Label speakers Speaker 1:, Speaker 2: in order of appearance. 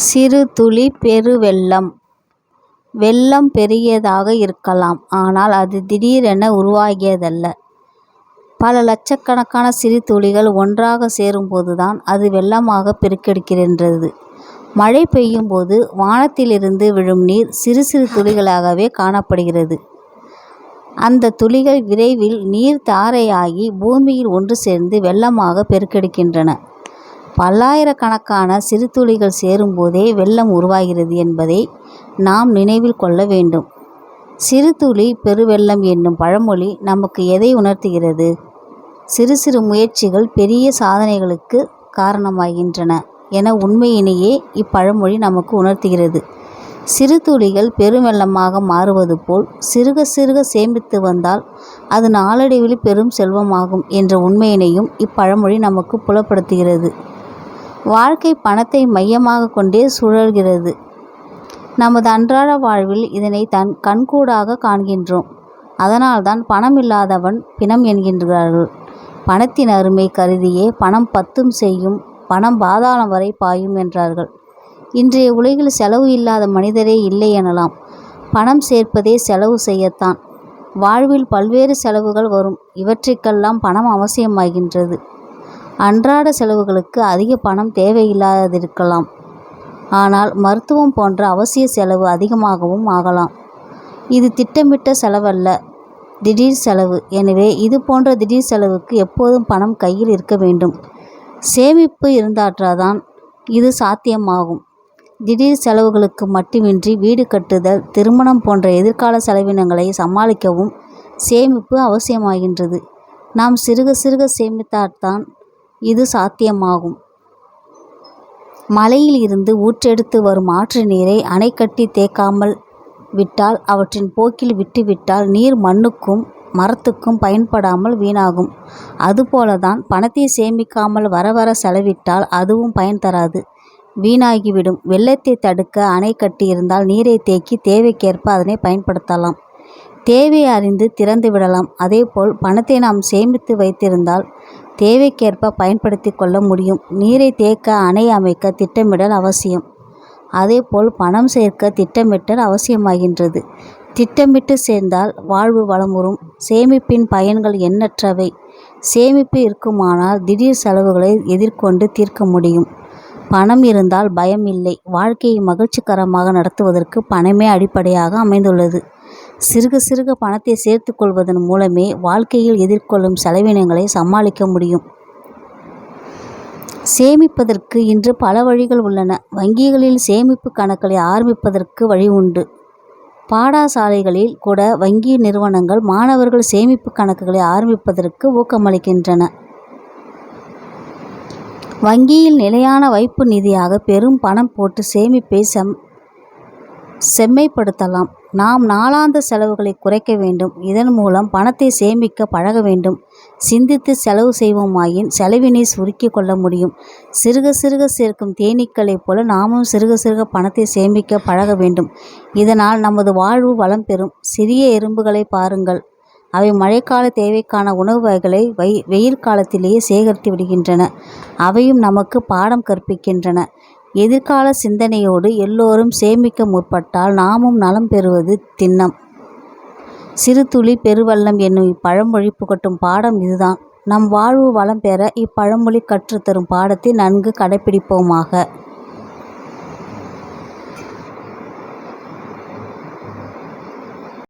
Speaker 1: சிறு துளி பெருவெள்ளம். வெள்ளம் பெரியதாக இருக்கலாம், ஆனால் அது திடீரென உருவாகியதல்ல. பல லட்சக்கணக்கான சிறு துளிகள் ஒன்றாக சேரும்போதுதான் அது வெள்ளமாக பெருக்கெடுக்கின்றது. மழை பெய்யும் போது வானத்திலிருந்து விழும் நீர் சிறு சிறு துளிகளாகவே காணப்படுகிறது. அந்த துளிகள் விரைவில் நீர் தாரையாகி பூமியில் ஒன்று சேர்ந்து வெள்ளமாக பெருக்கெடுக்கின்றன. பல்லாயிரக்கணக்கான சிறு துளிகள் சேரும்போதே வெள்ளம் உருவாகிறது என்பதை நாம் நினைவில் கொள்ள வேண்டும். சிறு துளி பெருவெள்ளம் என்னும் பழமொழி நமக்கு எதை உணர்த்துகிறது? சிறு சிறு முயற்சிகள் பெரிய சாதனைகளுக்கு காரணமாகின்றன என உண்மையிலேயே இப்பழமொழி நமக்கு உணர்த்துகிறது. சிறு துளிகள் பெருவெள்ளமாக மாறுவது போல் சிறுக சிறுக சேமித்து வந்தால் அது நாளடைவில் பெரும் செல்வமாகும் என்ற உண்மையினையும் இப்பழமொழி நமக்கு புலப்படுத்துகிறது. வாழ்க்கை பணத்தை மையமாக கொண்டே சுழல்கிறது. நமது அன்றாட வாழ்வில் இதனை கண்கூடாக காண்கின்றோம். அதனால்தான் பணம் இல்லாதவன் பிணம் என்கின்றார்கள். பணத்தின் அருமை கருதியே பணம் பத்தும் செய்யும், பணம் பாதாளம் வரை பாயும் என்றார்கள். இன்றைய உலகில் செலவு இல்லாத மனிதரே இல்லை எனலாம். பணம் சேர்ப்பதே செலவு செய்யத்தான். வாழ்வில் பல்வேறு செலவுகள் வரும். இவற்றிற்கெல்லாம் பணம் அவசியமாகின்றது. அன்றாட செலவுகளுக்கு அதிக பணம் தேவையில்லாதிருக்கலாம். ஆனால் மருத்துவம் போன்ற அவசிய செலவு அதிகமாகவும் ஆகலாம். இது திட்டமிட்ட செலவல்ல, திடீர் செலவு. எனவே இது போன்ற திடீர் செலவுக்கு எப்போதும் பணம் கையில் இருக்க வேண்டும். சேமிப்பு இருந்தால்தான் இது சாத்தியமாகும். திடீர் செலவுகளுக்கு மட்டுமின்றி வீடு கட்டுதல், திருமணம் போன்ற எதிர்கால செலவினங்களை சமாளிக்கவும் சேமிப்பு அவசியமாகின்றது. நாம் சிறுக சிறுக சேமித்தால்தான் இது சாத்தியமாகும். மலையில் இருந்து ஊற்றெடுத்து வரும் ஆற்று நீரை அணை கட்டி தேக்காமல் விட்டால், அவற்றின் போக்கில் விட்டுவிட்டால் நீர் மண்ணுக்கும் மரத்துக்கும் பயன்படாமல் வீணாகும். அதுபோலதான் பணத்தை சேமிக்காமல் வர வர செலவிட்டால் அதுவும் பயன் தராது, வீணாகிவிடும். வெள்ளத்தை தடுக்க அணை கட்டியிருந்தால் நீரை தேக்கி தேவைக்கேற்ப அதனை பயன்படுத்தலாம், தேவையை அறிந்து திறந்து விடலாம். அதேபோல் பணத்தை நாம் சேமித்து வைத்திருந்தால் தேவைக்கேற்ப பயன்படுத்தி கொள்ள முடியும். நீரை தேக்க அணை அமைக்க திட்டமிடல் அவசியம். அதேபோல் பணம் சேர்க்க திட்டமிட்டல் அவசியமாகின்றது. திட்டமிட்டு சேர்ந்தால் வாழ்வு வளமுறும். சேமிப்பின் பயன்கள் எண்ணற்றவை. சேமிப்பு இருக்குமானால் திடீர் செலவுகளை எதிர்கொண்டு தீர்க்க முடியும். பணம் இருந்தால் பயம் இல்லை. வாழ்க்கையை மகிழ்ச்சிகரமாக நடத்துவதற்கு பணமே அடிப்படையாக அமைந்துள்ளது. சிறுக சிறுக பணத்தை சேர்த்து கொள்வதன் மூலமே வாழ்க்கையில் எதிர்கொள்ளும் செலவினங்களை சமாளிக்க முடியும். சேமிப்பதற்கு இன்று பல வழிகள் உள்ளன. வங்கிகளில் சேமிப்பு கணக்குகளை ஆரம்பிப்பதற்கு வழி உண்டு. பாடசாலைகளில் கூட வங்கி நிறுவனங்கள் மாணவர்கள் சேமிப்பு கணக்குகளை ஆரம்பிப்பதற்கு ஊக்கமளிக்கின்றன. வங்கியில் நிலையான வைப்பு நிதியாக பெரும் பணம் போட்டு சேமிப்பை செம்மைப்படுத்தலாம். நாம் நாளாந்த செலவுகளை குறைக்க வேண்டும். இதன் மூலம் பணத்தை சேமிக்க பழக வேண்டும். சிந்தித்து செலவு செய்வோமாயின் செலவினை சுருக்கி கொள்ள முடியும். சிறுக சிறுக சேர்க்கும் தேனீக்களைப் போல நாமும் சிறுக சிறுக பணத்தை சேமிக்க பழக வேண்டும். இதனால் நமது வாழ்வு வளம் பெறும். சிறிய எறும்புகளை பாருங்கள். அவை மழைக்கால தேவைக்கான உணவு வகைகளை வெயில் காலத்திலேயே சேகரித்து விடுகின்றன. அவையும் நமக்கு பாடம் கற்பிக்கின்றன. எதிர்கால சிந்தனையோடு எல்லோரும் சேமிக்க முற்பட்டால் நாமும் நலம் பெறுவது திண்ணம். சிறு துளி பெருவெள்ளம் என்னும் இப்பழமொழி புகட்டும் பாடம் இதுதான். நம் வாழ்வு வளம் பெற இப்பழமொழி கற்றுத்தரும் பாடத்தை நன்கு கடைப்பிடிப்போமாக.